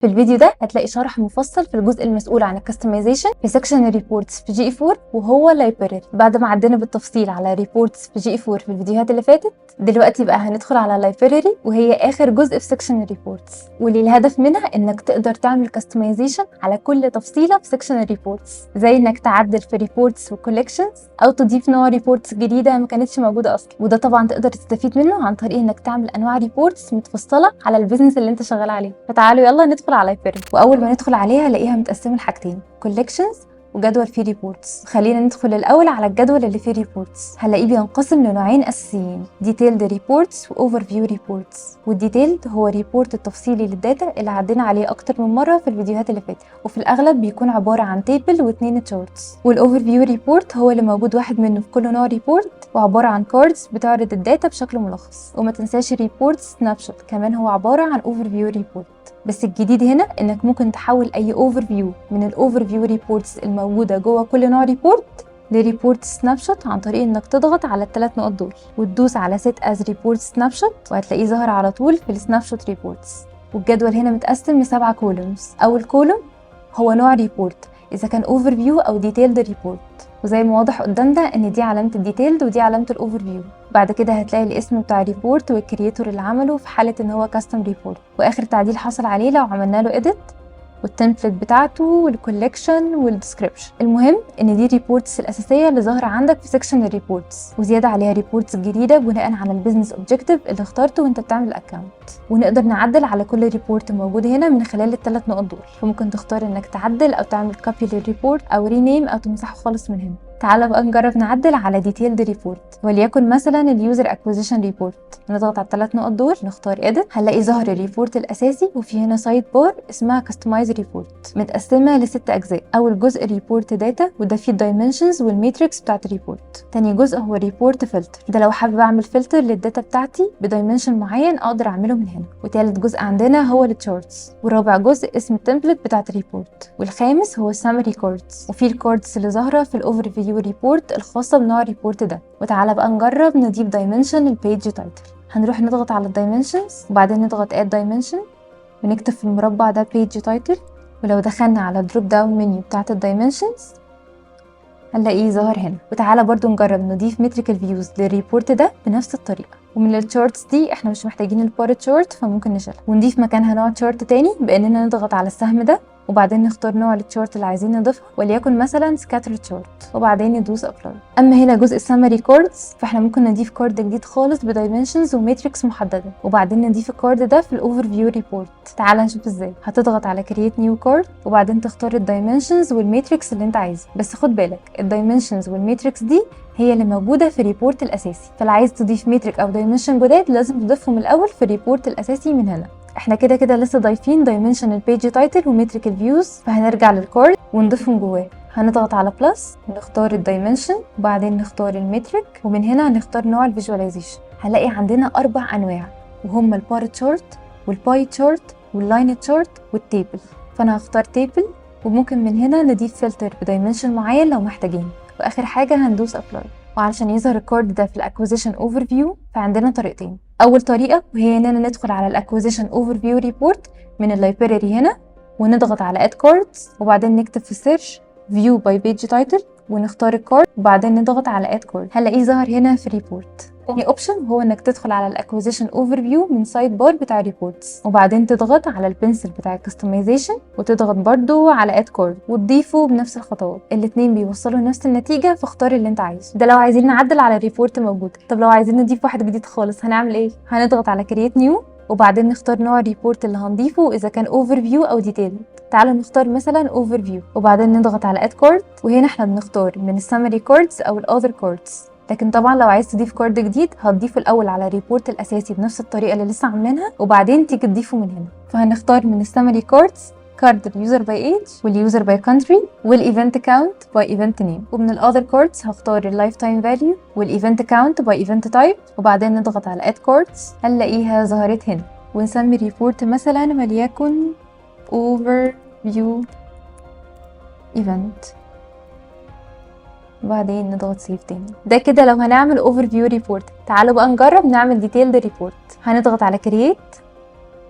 في الفيديو ده هتلاقي شرح مفصل في الجزء المسؤول عن الكستمايزيشن في سكشن الريبورتس في جي اي 4 وهو لايبراري. بعد ما عدينا بالتفصيل على ريبورتس في جي اي 4 في الفيديوهات اللي فاتت، دلوقتي بقى هندخل على لايبراري وهي اخر جزء في سكشن الريبورتس، واللي الهدف منها انك تقدر تعمل كستمايزيشن على كل تفصيله في سكشن الريبورتس، زي انك تعدل في ريبورتس وكولكشنز او تضيف نوع ريبورتس جديده ما كانتش موجوده اصلا. وده طبعا تقدر تستفيد منه عن طريق انك تعمل انواع ريبورتس متفصله على البيزنس اللي انت شغال عليه. فتعالوا يلا ندخل على لايبراري. واول ما ندخل عليها هلاقيها متقسمه لحاجتين، كولكشنز وجدول فيه ريبورتس. خلينا ندخل الاول على الجدول اللي فيه ريبورتس. هنلاقيه بينقسم لنوعين اساسيين، ديتيلد ريبورتس واوفر فيو ريبورتس. والديتيلد هو ريبورت التفصيلي للداتا اللي عدينا عليه اكتر من مره في الفيديوهات اللي فاتت، وفي الاغلب بيكون عباره عن تيبل واثنين تشارتس. والاوفر فيو ريبورت هو اللي موجود واحد منه في كل نوع ريبورت، وعباره عن كاردز بتعرض الداتا بشكل ملخص. وما تنساش ريبورت سناب شوت كمان هو عباره عن اوفر فيو ريبورت. بس الجديد هنا انك ممكن تحول اي اوفر فيو من الاوفر فيو ريبورتس الموجوده جوه كل نوع ريبورت لريبورت سناب شوت عن طريق انك تضغط على الثلاث نقط دول وتدوس على سيت از ريبورت سناب شوت، وهتلاقيه ظهر على طول في السناب شوت ريبورتس. والجدول هنا متقسم ل7 كولومز. اول كولوم هو نوع ريبورت، اذا كان اوفر فيو او ديتيلد ريبورت، وزي ما واضح قدامنا ان دي علامه الديتيلد ودي علامه الاوفر فيو. بعد كده هتلاقي الاسم بتاع الريبورت والكرييتور اللي عمله في حاله ان هو كاستم ريبورت، واخر تعديل حصل عليه لو عملنا له اديت، والتمبلت بتاعته والكولكشن والديسكريبشن. المهم ان دي ريبورتس الاساسيه اللي ظاهره عندك في سيكشن الريبورتس، وزياده عليها ريبورتس جديده بناء على البيزنس اوبجكتيف اللي اخترته وانت بتعمل الاكونت. ونقدر نعدل على كل ريبورت موجود هنا من خلال الثلاث نقط دول، فممكن تختار انك تعدل او تعمل كوبي للريبورت او رينيم او تمسحه خالص من هنا. تعالى بقى نجرب نعدل على ديتيلد ريبورت، وليكن مثلا اليوزر اكوزيشن ريبورت. نضغط على الثلاث نقط دول، نختار اديت، هنلاقي ظهر الريبورت الاساسي وفي هنا سايد بار اسمها كاستمايز ريبورت متقسمه ل6 اجزاء. اول جزء ريبورت داتا، وده فيه الدايمنشنز والميتريكس بتاعت الريبورت. تاني جزء هو ريبورت فلتر، ده لو حابب اعمل فلتر للداتا بتاعتي بدايمنشن معين اقدر اعمله من هنا. وتالت جزء عندنا هو التشارتس. ورابع جزء اسم التمبلت بتاعت الريبورت. والخامس هو السامري كاردز، وفي الكاردز اللي ظاهره في الاوفر فيو ريبورت الخاصه بنوع الريبورت ده. وتعالى بقى نجرب نضيف دايمنشن للبيج تايتل. هنروح نضغط على الدايمنشنز وبعدين نضغط اد دايمنشن ونكتب في المربع ده بيج تايتل. ولو دخلنا على الدروب داون منيو بتاعت الدايمنشنز هنلاقيه ظاهر هنا. وتعالى برضو نجرب نضيف متريكال فيوز للريبورت ده بنفس الطريقه. ومن التشارتس دي احنا مش محتاجين البار تشارت فممكن نشيلها ونضيف مكانها نوع تشارت تاني باننا نضغط على السهم ده وبعدين نختار نوع التشارت اللي عايزين نضيفها، وليكن مثلا سكاتر تشارت، وبعدين ندوس ابلاي. اما هنا جزء السمري كاردز فاحنا ممكن نضيف كارد جديد خالص بدايمنشنز وماتريكس محدده، وبعدين نضيف الكارد ده في الاوفر فيو ريبورت. تعال نشوف ازاي. هتضغط على كرييت نيو كارد وبعدين تختار الدايمنشنز والماتريكس اللي انت عايزه، بس خد بالك الدايمنشنز والماتريكس دي هي اللي موجوده في الريبورت الاساسي، فلو عايز تضيف ماتريك او دايمنشن جداد لازم تضيفهم الاول في الريبورت الاساسي من هنا. احنا كده كده لسه ضايفين دايمنشن البيج تايتل ومتريك الفيوز، فهنرجع للكارد ونضيفهم جواه. هنضغط على بلس ونختار الدايمنشن وبعدين نختار المتريك، ومن هنا هنختار نوع الفيجواليزيشن. هنلاقي عندنا 4 انواع وهم البار تشارت والباي تشارت واللاين تشارت والتيبل. فانا هختار تيبل، وممكن من هنا نضيف فلتر بدايمنشن معين لو محتاجين. واخر حاجه هندوس ابلاي. وعلشان يظهر الكارد ده في الاكوزيشن اوفر فيو فعندنا طريقتين. اول طريقه وهي اننا ندخل على الاكوزيشن اوفر فيو ريبورت من اللايبراري هنا ونضغط على اد كاردز وبعدين نكتب في السيرش فيو باي بيج تايتل ونختار الكارد وبعدين نضغط على اد كارد. هنلاقيه ظهر هنا في ريبورت. تاني اوبشن هو انك تدخل على الاكوزيشن اوفر فيو من سايد بار بتاع ريبورتس وبعدين تضغط على البنسل بتاع الكستمايزيشن وتضغط برضو على اد كارد وتضيفه بنفس الخطوات. الاثنين بيوصلوا نفس النتيجه، فاختار اللي انت عايزه. ده لو عايزين نعدل على ريبورت موجود. طب لو عايزين نضيف واحد جديد خالص هنعمل ايه؟ هنضغط على كرييت نيو وبعدين نختار نوع الريبورت اللي هنضيفه اذا كان اوفر فيو او ديتيل. تعالوا نختار مثلا اوفر فيو وبعدين نضغط على اد كارد، وهنا احنا بنختار من السمري كاردز او الاذر كاردز. لكن طبعا لو عايز تضيف كارد جديد هتضيفه الاول على الريبورت الاساسي بنفس الطريقه اللي لسه عاملينها وبعدين تيجي تضيفه من هنا. فهنختار من السمري كاردز كارد اليوزر باي ايج واليوزر باي كونتري والايفنت كاونت باي ايفنت نيم. ومن الاذر كاردز هختار اللايف تايم فاليو والايفنت كاونت باي ايفنت تايب وبعدين نضغط على اد كاردز. هنلاقيها ظهرت هنا. ونسمي الريبورت مثلا وليكن اوفر فيو ايفنت وبعدين نضغط سيف تاني. ده كده لو هنعمل اوفر فيو ريبورت. تعالوا بقى نجرب نعمل ديتيلد ريبورت. هنضغط على كرييت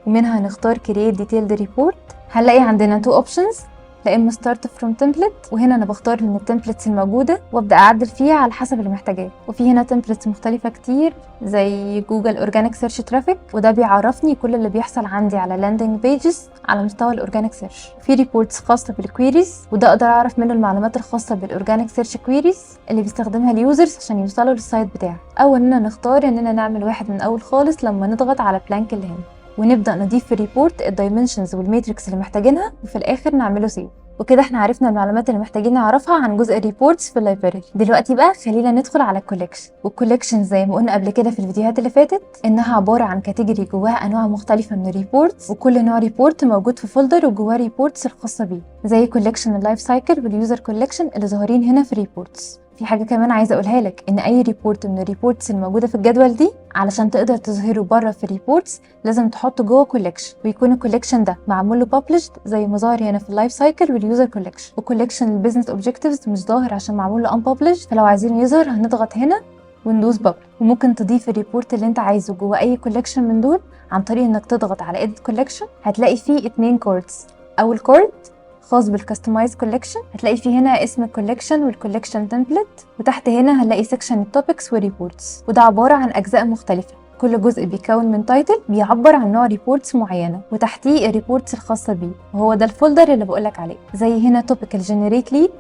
ومنها هنختار create detailed report. هنلاقي عندنا two options، لا اما start from template، وهنا انا بختار من التمبلتس الموجوده وابدا اعدل فيها على حسب اللي محتاجاه. وفي هنا تمبلتس مختلفه كتير زي جوجل اورجانيك سيرش ترافيك، وده بيعرفني كل اللي بيحصل عندي على لاندنج بيجز على مستوى الاورجانيك سيرش. في ريبورتس خاصه بالكويريز، وده اقدر اعرف منه المعلومات الخاصه بالاورجانيك سيرش كويريز اللي بيستخدمها اليوزرز عشان يوصلوا للسايت بتاعه. او اننا نختار اننا نعمل واحد من اول خالص لما نضغط على بلانك اللي هنا، ونبدا نضيف في الريبورت الدايمنشنز والماتريكس اللي محتاجينها، وفي الاخر نعمله سيف. وكده احنا عرفنا المعلومات اللي محتاجين نعرفها عن جزء الريبورتس في اللايبراري. دلوقتي بقى خلينا ندخل على الكولكشن. والكولكشن زي ما قلنا قبل كده في الفيديوهات اللي فاتت انها عباره عن كاتيجوري جواها انواع مختلفه من الريبورتس، وكل نوع ريبورت موجود في فولدر وجواه ريبورتس الخاصه بيه، زي كولكشن اللايف سايكل واليوزر كولكشن اللي ظاهرين هنا في الريبورتس. في حاجه كمان عايزه اقولها لك، ان اي ريبورت من الريبورتس الموجوده في الجدول دي علشان تقدر تظهره بره في الريبورتس لازم تحطه جوه كولكشن، ويكون الكولكشن ده معمول له ببلشد زي ما ظاهر هنا في اللايف سايكل واليوزر كولكشن. وكولكشن البيزنس اوبجكتيفز مش ظاهر عشان معمول له unpublished، فلو عايزينه يظهر هنضغط هنا وندوس بابل. وممكن تضيف الريبورت اللي انت عايزه جوه اي كولكشن من دول عن طريق انك تضغط على edit collection. هتلاقي فيه 2 كوردز. اول كورد خاص بالكستمايز كولكشن، هتلاقي فيه هنا اسم الكولكشن والكولكشن تمبلت، وتحت هنا هنلاقي سيكشن التوبكس والريبورتس، وده عباره عن اجزاء مختلفه، كل جزء بيكون من تايتل بيعبر عن نوع ريبورتس معينه وتحتيه الريبورتس الخاصه بيه، وهو ده الفولدر اللي بقولك عليه. زي هنا توبيك الجنريت ليد،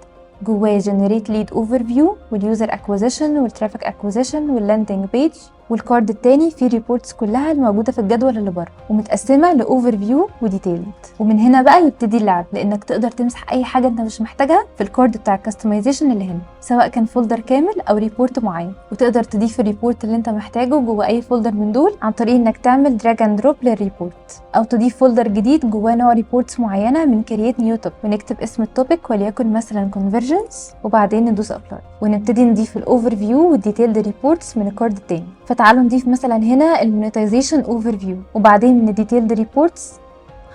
جواه جنريت ليد اوفر فيو واليوزر اكوزيشن والترافيك اكوزيشن واللاندنج بيج. والكارد التاني فيه ريبورتس كلها الموجوده في الجدول اللي بره ومتقسمه لاوفر فيو وديتيلد. ومن هنا بقى يبتدي اللعب، لانك تقدر تمسح اي حاجه انت مش محتاجها في الكارد بتاع الكستمايزيشن اللي هنا، سواء كان فولدر كامل او ريبورت معين. وتقدر تضيف الريبورت اللي انت محتاجه جوه اي فولدر من دول عن طريق انك تعمل دراج اند دروب للريبورت، او تضيف فولدر جديد جواه نوع ريبورتس معينه من كرييت نيو توب، ونكتب اسم التوبيك وليكن مثلا كونفرجنس، وبعدين ندوس ابلاي ونبتدي نضيف الاوفر فيو والديتيلد ريبورتس من الكارد التاني. فتعالوا نضيف مثلا هنا المونيتايزيشن اوفر فيو، وبعدين من الديتيلد ريبورتس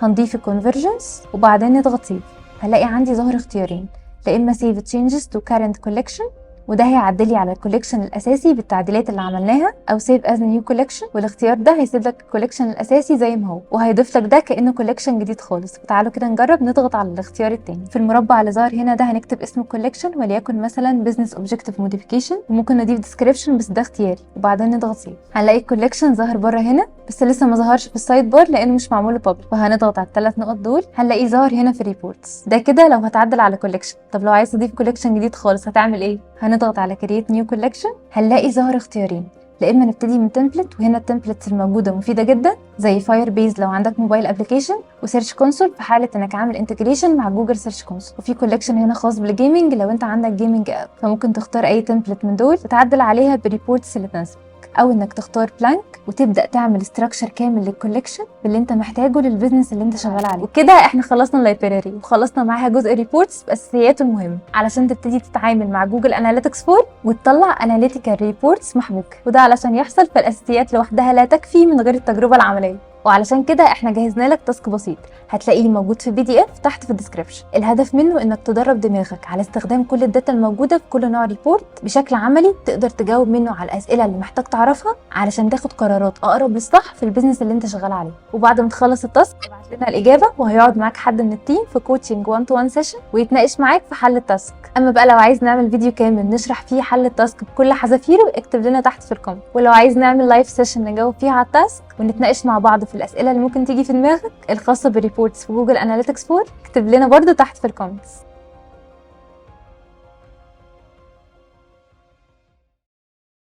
هنضيف الكونفرجنس، وبعدين نضغط سيف. هلاقي عندي ظهر اختيارين، لا اما سيف تشينجز تو كارنت كولكشن، وده هيعدل لي على الكوليكشن الاساسي بالتعديلات اللي عملناها، او سيف از نيو كوليكشن، والاختيار ده هيسيب لك الكوليكشن الاساسي زي ما هو وهيضيف لك ده كانه كوليكشن جديد خالص. فتعالوا كده نجرب نضغط على الاختيار التاني. في المربع اللي ظاهر هنا ده هنكتب اسم الكوليكشن وليكن مثلا بزنس اوبجكتيف موديفيكيشن، وممكن نضيف ديسكريبشن بس ده اختياري، وبعدين نضغط سيف. هنلاقي الكوليكشن ظاهر بره هنا بس لسه ما ظهرش في السايد بار لانه مش معمول له بابل، فهنضغط على ال3 نقط دول هنلاقيه ظاهر هنا في الريبورتس. ده كده لو هتعدل على كوليكشن. طب لو عايز تضيف كوليكشن جديد خالص هتعمل ايه؟ هنضغط على كرييت نيو كولكشن. هنلاقي ظهر اختيارين، لا اما نبتدي من تمبلت، وهنا التمبلتس الموجوده مفيده جدا زي فاير بيز لو عندك موبايل ابلكيشن، وسيرش كونسول في حاله انك عامل انتجريشن مع جوجل سيرش كونسول، وفي كولكشن هنا خاص بالجيمنج لو انت عندك جيمنج اب، فممكن تختار اي تمبلت من دول وتعدل عليها بالريبورتس اللي تناسبك، او انك تختار بلانك وتبدا تعمل استراكشر كامل للكولكشن باللي انت محتاجه للبيزنس اللي انت شغال عليه. وكده احنا خلصنا اللايبراري وخلصنا معاها جزء ريبورتس باساسياته المهمه علشان تبتدي تتعامل مع جوجل اناليتكس 4 وتطلع اناليتيكال ريبورتس محبوكه، وده علشان يحصل فالاساسيات لوحدها لا تكفي من غير التجربه العمليه. وعلشان كده احنا جهزنا لك تاسك بسيط هتلاقيه موجود في PDF تحت في الديسكريبشن. الهدف منه انك تدرب دماغك على استخدام كل الداتا الموجوده في كل نوع ريبورت بشكل عملي، تقدر تجاوب منه على الاسئله اللي محتاج تعرفها علشان تاخد قرارات اقرب للصح في البيزنس اللي انت شغال عليه. وبعد ما تخلص التاسك ابعت لنا الاجابه، وهيقعد معاك حد من التيم في كوتشنج 1 تو 1 سيشن ويتناقش معاك في حل التاسك. اما بقى لو عايز نعمل فيديو كامل نشرح فيه حل التاسك بكل حذافيره اكتب لنا تحت في الكومنت. ولو عايز نعمل لايف سيشن نجاوب فيها على التاسك ونتناقش مع بعض في الاسئله اللي ممكن تيجي في دماغك الخاصه بالريبورتس في جوجل اناليتكس 4 اكتب لنا برده تحت في الكومنتس.